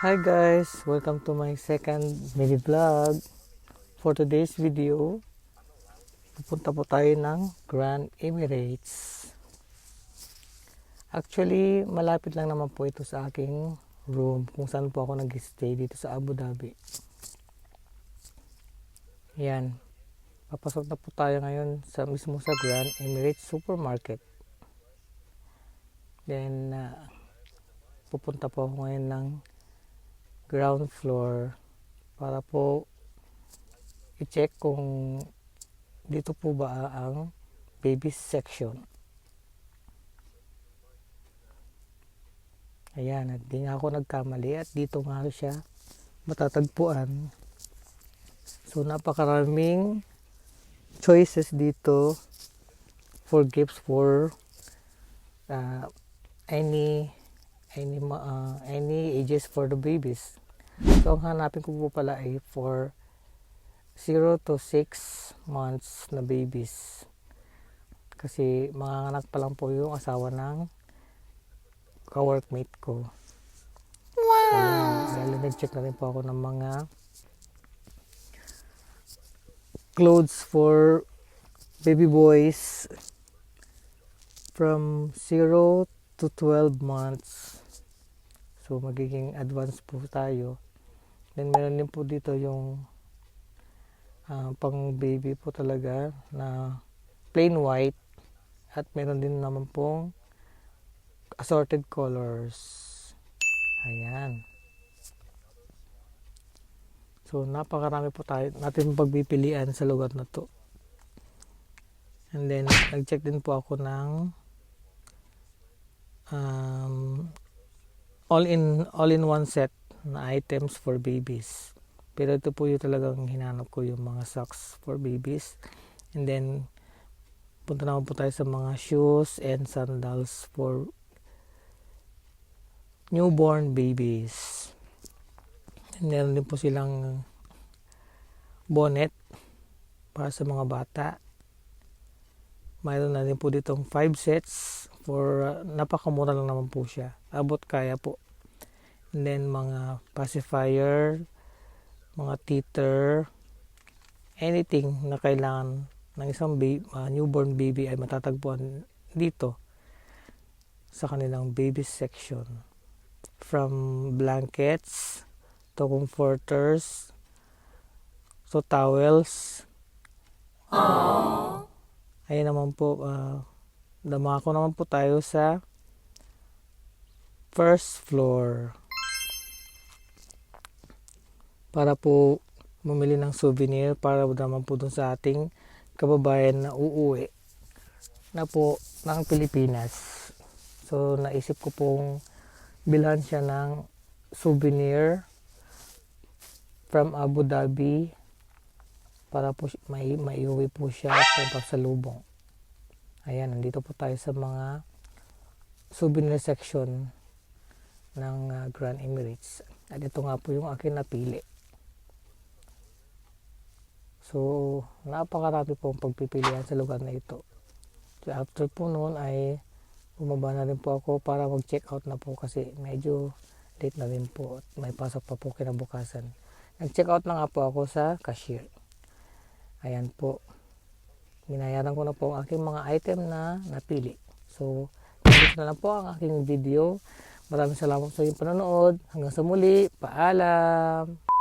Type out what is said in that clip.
Hi guys! Welcome to my second mini vlog. For today's video, pupunta po tayo ng Grand Emirates. Actually, malapit lang naman po ito sa aking room kung saan po ako nag-stay dito sa Abu Dhabi. Yan. Papasok na po tayo ngayon mismo sa Grand Emirates Supermarket. Then, pupunta po ako ngayon ng ground floor para po i-check kung dito po ba ang baby section. Ayan, at di nga ako nagkamali at dito nga siya matatagpuan. So napakaraming choices dito for gifts for any ages for the babies. So ang hanapin ko po pala ay for 0 to 6 months na babies. Kasi mga anak pa lang po yung asawa ng ka-workmate ko. Wow! Dahil nag-check na rin po ako ng mga clothes for baby boys from 0 to 12 months. So magiging advanced po tayo. Then meron din po dito yung pang baby po talaga na plain white, at meron din naman pong assorted colors. Ayan. So napakarami po natin pagpipilian sa lugar na to. And then nag-check din po ako ng all-in-one set na items for babies. Pero ito po yung talagang hinanap ko, yung mga socks for babies. And then punta naman po tayo sa mga shoes and sandals for newborn babies. And then din po silang bonnet para sa mga bata. Mayroon na din po ditong 5 sets for napakamura lang naman po siya. Abot kaya po. And then mga pacifier, mga teether, anything na kailangan ng isang newborn baby ay matatagpuan dito sa kanilang baby section. From blankets to comforters to towels. Aww. Ayun naman po, damako naman po tayo sa first floor para po bumili ng souvenir para naman po dun sa ating kababayan na uuwi na po ng Pilipinas. So naisip ko pong bilhan siya ng souvenir from Abu Dhabi para po maiuwi po siya at pasalubong. Ayan, nandito po tayo sa mga souvenir section ng Grand Emirates. At ito nga po yung akin napili. So, napakarami pong pagpipilian sa lugar na ito. So, after po noon ay bumaba na rin po ako para mag-check out na po kasi medyo late na rin po at may pasok pa po kinabukasan. Nag-check out na nga po ako sa cashier. Ayan po. Binayaran ko na po ang aking mga item na napili. So, dito na lang po ang aking video. Maraming salamat sa inyong panonood. Hanggang sa muli. Paalam!